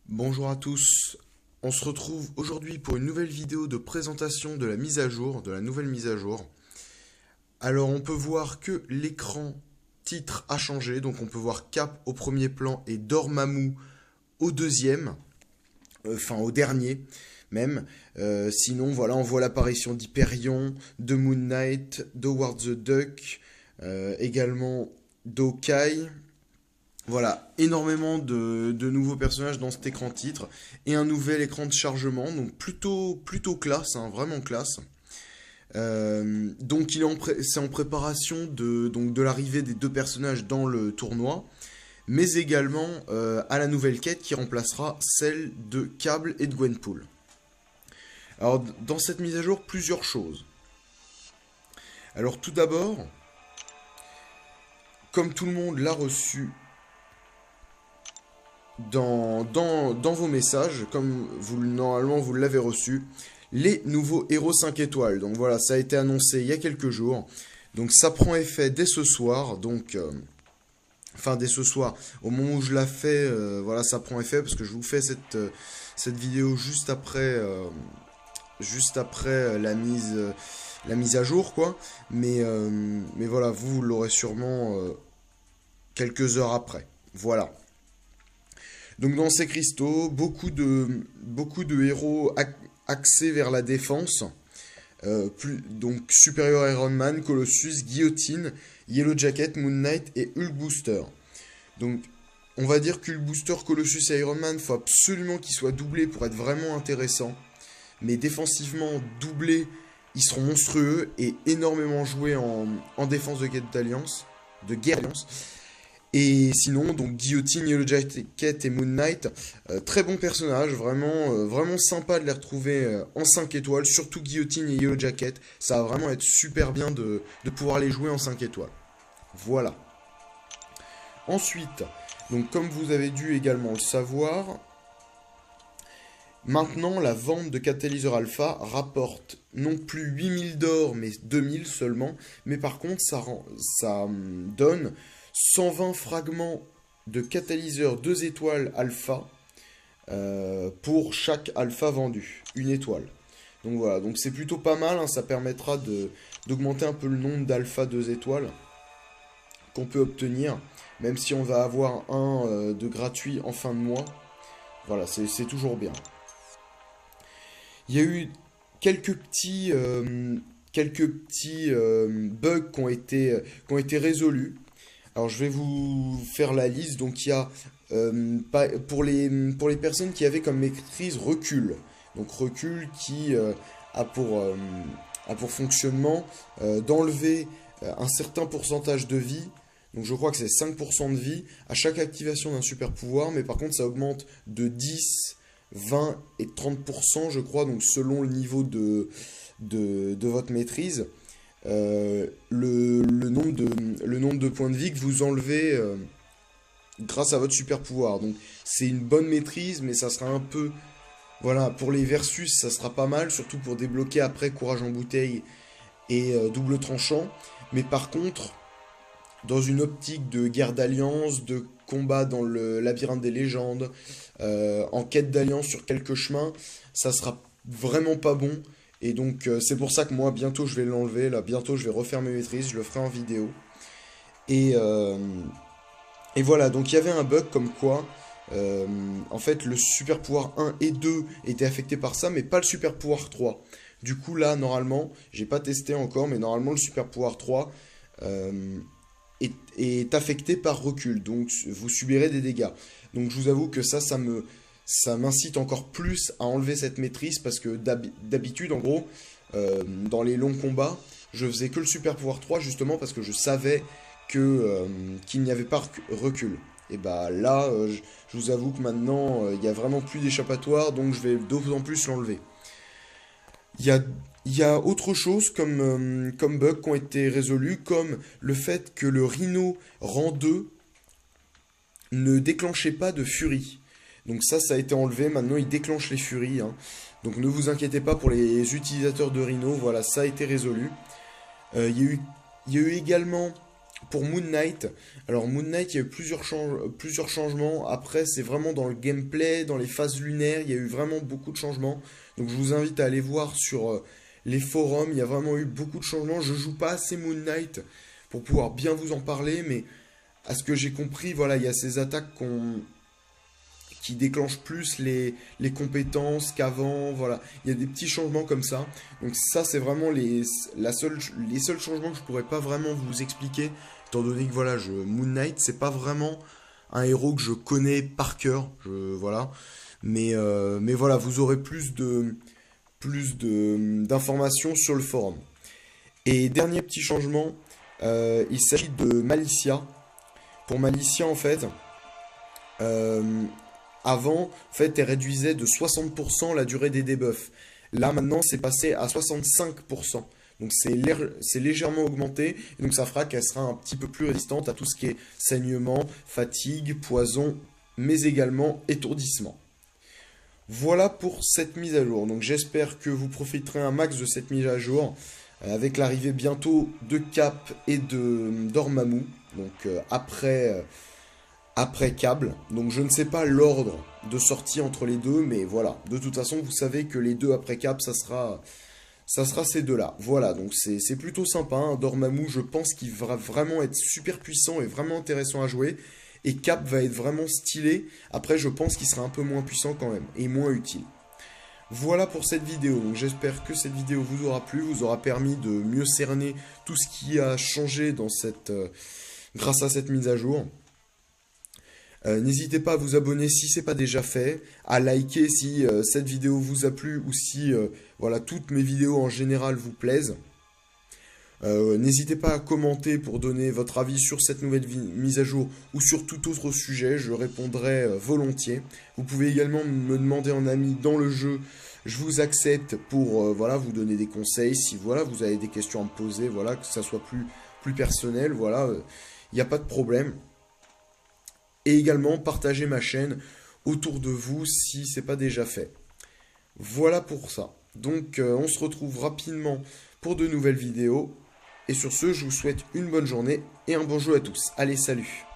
Bonjour à tous, on se retrouve aujourd'hui pour une nouvelle vidéo de présentation de la mise à jour, de la nouvelle mise à jour. Alors on peut voir que l'écran titre a changé, donc on peut voir Cap au premier plan et Dormammu au deuxième, enfin au dernier même. Sinon voilà, on voit l'apparition d'Hyperion, de Moon Knight, d'Howard the Duck, également d'Hawkeye. Voilà, énormément de nouveaux personnages dans cet écran titre et un nouvel écran de chargement, donc plutôt classe, hein, vraiment classe. Donc c'est en préparation de l'arrivée des deux personnages dans le tournoi, mais également à la nouvelle quête qui remplacera celle de Cable et de Gwenpool. Alors dans cette mise à jour, plusieurs choses. Alors tout d'abord, comme tout le monde l'a reçu dans vos messages, comme normalement vous l'avez reçu, les nouveaux héros 5 étoiles. Donc voilà, ça a été annoncé il y a quelques jours. Donc ça prend effet dès ce soir. Donc, enfin dès ce soir, au moment où je la fais, voilà, ça prend effet parce que je vous fais cette vidéo juste après la mise à jour, quoi. Mais voilà, vous l'aurez sûrement quelques heures après. Voilà. Donc dans ces cristaux, beaucoup de héros axés vers la défense. Donc Superior Iron Man, Colossus, Guillotine, Yellow Jacket, Moon Knight et Hulk Booster. Donc on va dire qu'Hulk Booster, Colossus et Iron Man, faut absolument qu'ils soient doublés pour être vraiment intéressants. Mais défensivement, doublés, ils seront monstrueux et énormément joués en défense de guerre d'alliance. Et sinon, donc Guillotine, Yellow Jacket et Moon Knight, très bons personnages, vraiment sympa de les retrouver en 5 étoiles, surtout Guillotine et Yellow Jacket, ça va vraiment être super bien de pouvoir les jouer en 5 étoiles. Voilà. Ensuite, donc comme vous avez dû également le savoir, maintenant la vente de catalyseur alpha rapporte non plus 8000 d'or mais 2000 seulement, mais par contre ça donne 120 fragments de catalyseur 2 étoiles alpha pour chaque alpha vendu, une étoile. Donc voilà, donc c'est plutôt pas mal, hein, ça permettra d'augmenter un peu le nombre d'alpha 2 étoiles qu'on peut obtenir, même si on va avoir un de gratuit en fin de mois. Voilà, c'est toujours bien. Il y a eu quelques petits bugs qui ont été résolus. Alors je vais vous faire la liste. Donc il y a pour les personnes qui avaient comme maîtrise recul. Donc recul qui a pour fonctionnement d'enlever un certain pourcentage de vie. Donc je crois que c'est 5% de vie à chaque activation d'un super pouvoir. Mais par contre ça augmente de 10, 20 et 30% je crois. Donc selon le niveau de votre maîtrise. Le nombre de points de vie que vous enlevez grâce à votre super pouvoir. Donc c'est une bonne maîtrise, mais ça sera un peu... Voilà, pour les versus, ça sera pas mal, surtout pour débloquer après courage en bouteille et double tranchant. Mais par contre, dans une optique de guerre d'alliance, de combat dans le labyrinthe des légendes, en quête d'alliance sur quelques chemins, ça sera vraiment pas bon. Et donc c'est pour ça que moi bientôt je vais l'enlever, là bientôt je vais refaire mes maîtrises, je le ferai en vidéo. Et, voilà, donc il y avait un bug comme quoi en fait le super pouvoir 1 et 2 étaient affectés par ça, mais pas le super pouvoir 3. Du coup là normalement, j'ai pas testé encore, mais normalement le super pouvoir 3 est affecté par recul, donc vous subirez des dégâts. Donc je vous avoue que ça m'incite encore plus à enlever cette maîtrise parce que d'habitude, en gros, dans les longs combats, je faisais que le super pouvoir 3 justement parce que je savais qu'il n'y avait pas recul. Et bah là, je vous avoue que maintenant, il n'y a vraiment plus d'échappatoire, donc je vais d'autant plus l'enlever. Il y a autre chose comme bug qui ont été résolus, comme le fait que le Rhino rang 2 ne déclenchait pas de furie. Donc ça a été enlevé, maintenant il déclenche les furies, hein. Donc ne vous inquiétez pas pour les utilisateurs de Rhino, voilà, ça a été résolu. Il y a eu également pour Moon Knight, alors Moon Knight, il y a eu plusieurs changements. Après, c'est vraiment dans le gameplay, dans les phases lunaires, il y a eu vraiment beaucoup de changements. Donc je vous invite à aller voir sur les forums, il y a vraiment eu beaucoup de changements. Je joue pas assez Moon Knight pour pouvoir bien vous en parler, mais à ce que j'ai compris, voilà, il y a ces attaques qui déclenchent plus les compétences qu'avant, voilà. Il y a des petits changements comme ça. Donc ça, c'est vraiment les seuls changements que je pourrais pas vraiment vous expliquer, étant donné que voilà, Moon Knight, c'est pas vraiment un héros que je connais par cœur, voilà. Mais voilà, vous aurez d'informations sur le forum. Et dernier petit changement, il s'agit de Malicia. Pour Malicia, en fait, avant, en fait, elle réduisait de 60% la durée des debuffs. Là, maintenant, c'est passé à 65%. Donc, c'est légèrement augmenté. Et donc, ça fera qu'elle sera un petit peu plus résistante à tout ce qui est saignement, fatigue, poison, mais également étourdissement. Voilà pour cette mise à jour. Donc, j'espère que vous profiterez un max de cette mise à jour. Avec l'arrivée bientôt de Cap et de Dormammu. Donc, après câble. Donc je ne sais pas l'ordre de sortie entre les deux, mais voilà. De toute façon, vous savez que les deux après câble, ça sera ces deux-là. Voilà, donc c'est plutôt sympa. Hein. Dormammu, je pense qu'il va vraiment être super puissant et vraiment intéressant à jouer. Et Cap va être vraiment stylé. Après, je pense qu'il sera un peu moins puissant quand même, et moins utile. Voilà pour cette vidéo. Donc j'espère que cette vidéo vous aura plu, vous aura permis de mieux cerner tout ce qui a changé dans grâce à cette mise à jour. N'hésitez pas à vous abonner si ce n'est pas déjà fait, à liker si cette vidéo vous a plu ou si voilà, toutes mes vidéos en général vous plaisent. N'hésitez pas à commenter pour donner votre avis sur cette nouvelle mise à jour ou sur tout autre sujet, je répondrai volontiers. Vous pouvez également me demander en ami dans le jeu, je vous accepte pour voilà, vous donner des conseils. Si voilà, vous avez des questions à me poser, voilà, que ça soit plus personnel, voilà, il n'y a pas de problème. Et également partager ma chaîne autour de vous si ce n'est pas déjà fait. Voilà pour ça. Donc on se retrouve rapidement pour de nouvelles vidéos. Et sur ce, je vous souhaite une bonne journée et un bon jeu à tous. Allez, salut!